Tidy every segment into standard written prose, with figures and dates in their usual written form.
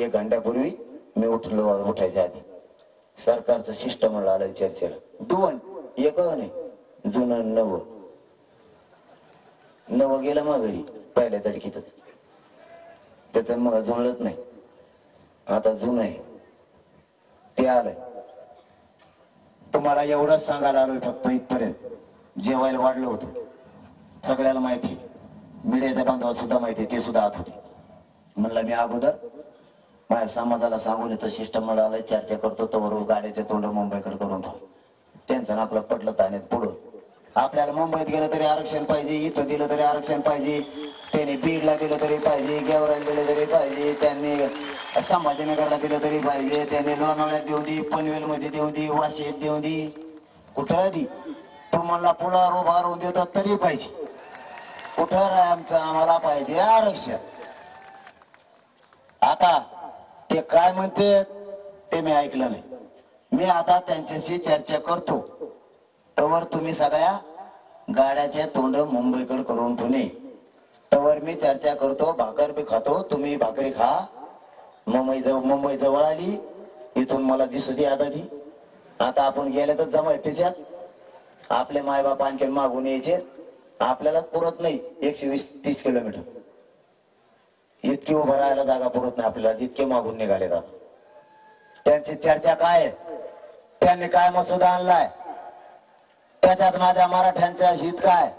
1 घंट्यापूर्वी मी उठायच्या आधी सरकारचं शिष्टमंडळ आलं चर्चेला. 2 एक नाही, जुनं नवं गेलं माघारी पहिल्या धडकीतच. त्याचं मग जुळत नाही. आता जुनं आहे ते आलंय. तुम्हाला एवढंच सांगायला आलोय फक्त इथपर्यंत. जेवायला वाढलं होतं सगळ्याला माहिती, मीडियाच्या बांधवाला सुद्धा माहिती, ते सुद्धा आत होते. म्हणलं मी अगोदर माझ्या समाजाला सांगून येतो, शिष्टमंडळाला चर्चा करतो, तर गाड्याचे तोंड मुंबईकडे करून ठेव. त्यांचं आपलं पटलं तर पुढं आपल्याला मुंबईत गेलं तरी आरक्षण पाहिजे, इथं दिलं तरी आरक्षण पाहिजे, त्यांनी बीडला दिलं तरी पाहिजे, गेवराला दिलं तरी पाहिजे, त्यांनी संभाजीनगरला दिलं तरी पाहिजे, त्यांनी लोणावळ्यात देऊ दे, पनवेल मध्ये देऊ दे, वाशीत देऊ दे, कुठं दी तुम्हाला पुलावर उभा राहून देतात तरी पाहिजे. कुठं आमचं आम्हाला पाहिजे आरक्षण. आता ते काय म्हणते ते मी ऐकलं नाही. मी आता त्यांच्याशी चर्चा करतो, तवर तुम्ही सगळ्या गाड्याचे तोंड मुंबईकडे करून ठेवणे. तवर मी चर्चा करतो, भाकर बी खातो, तुम्ही भाकरी खा. मुंबई जवळ आली, इथून मला दिसते आता ती. आता आपण गेले तर जमा त्याच्यात आपले मायबाप आणखीन मागून यायचे. आपल्यालाच पुरत नाही 120-30 किलोमीटर, इतकी उभं राहायला जागा पुरत नाही आपल्याला, जितके मागून निघाले जात. त्यांची चर्चा काय, त्यांनी काय मसुदा आणलाय, त्याच्यात माझ्या मराठ्यांचा हित काय,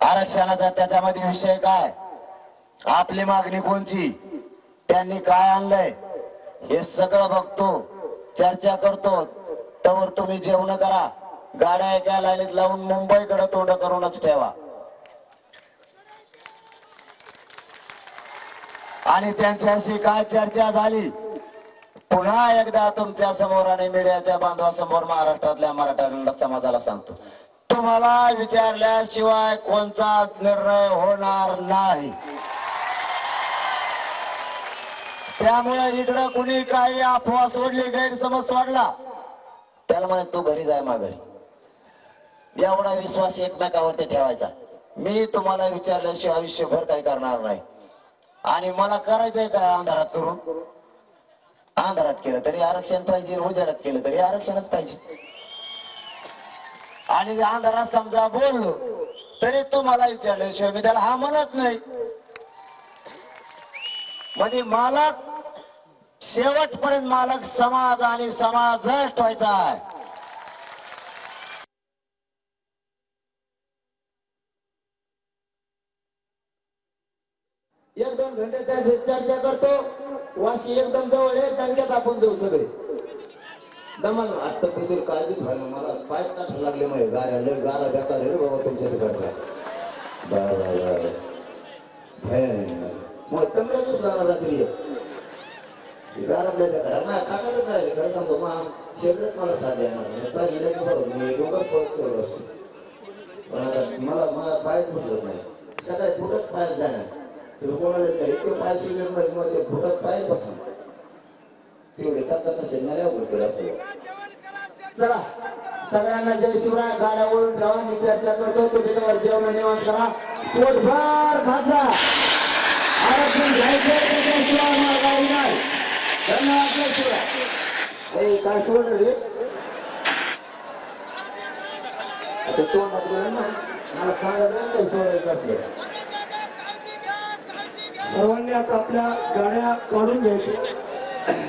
आरक्षणाचा त्याच्यामध्ये विषय काय, आपली मागणी कोणची, त्यांनी काय आणलंय, हे सगळं बघतो, चर्चा करतो. तवर तुम्ही जेवण करा, गाड्या एका लाईनीत लावून मुंबईकडे तोंड करूनच ठेवा. आणि त्यांच्याशी काय चर्चा झाली पुन्हा एकदा तुमच्या समोर आणि मीडियाच्या बांधवासमोर महाराष्ट्रातल्या मराठा समाजाला सांगतो, तुम्हाला विचारल्याशिवाय कोणताच निर्णय होणार नाही. त्यामुळे इकडं कुणी काही अफवा सोडली, गैरसमज सोडला, त्याला म्हणे तू घरी जाय माघारी. एवढा विश्वास एकमेकावरती ठेवायचा. मी तुम्हाला विचारल्याशिवाय आयुष्यभर काही करणार नाही. आणि मला करायचंय काय अंधारात करून, अंधारात केलं तरी आरक्षण पाहिजे, उजेडात केलं तरी आरक्षणच पाहिजे. आणि अंधारात समजा बोललो तरी तुम्हाला विचारल्याशिवाय मी त्याला हा म्हणत नाही. म्हणजे मालक शेवटपर्यंत मालक समाज आणि समाजच ठेवायचा आहे. एक दोन घंटे त्याची चर्चा करतो. वाशी एकदम जवळ आहे, दणक्यात आपण जाऊ सगळे. दमन आता पहिले काळजीच व्हायला मला पाय ताठ लागले माझे. गाड्या लय गारा बेकार रे बाबा तुमच्या तिकडचा. मग टमड्यातच जाणार रात्री गारातल्या बेकार माझ्या टाकायच राहिले. खरं सांगतो मग शेवटच मला साथ देणार पाहिजे की बरोबर मी डोंगर पळत सर्व असतो. पण आता मला पायच फुटत नाही. सगळ्या फुटत पायच जाणार. कोणाला इतके पाय शिवले फुटत पायच बसा तेवढे ताकद असेल ना अवघड असेल. चला सगळ्यांना जय शिवराय. गाड्या वळून ठेवा, मी चर्चा करतो. तुम्ही त्यावर जेवण निवांत करा, पोटभर खाजा. आरक्षण घ्यायचं त्याच्याशिवाय माघारी नाही. धन्यवाद. जय शिवराय. काय सोडलं रे आता तोंडात गेलं ना, मला सांगायला काही सोडायचं असेल. सर्वांनी आता आपल्या गाड्या काढून घ्यायच्या.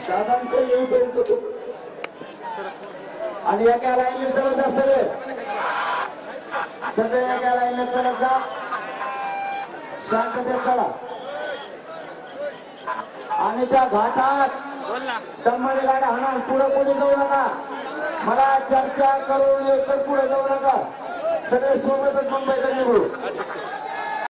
दादांचं येऊपर्यंत आणि एका लाईनला चलत जा, सगळे एका लाईनला चलत जा, शांततेत चला. आणि त्या घाटात दमडी गाड्या हाणार, पुढे पुढे जाऊ नका. मला चर्चा करून तर पुढे जाऊ नका. सगळे सोबतच मुंबईकडे निघू.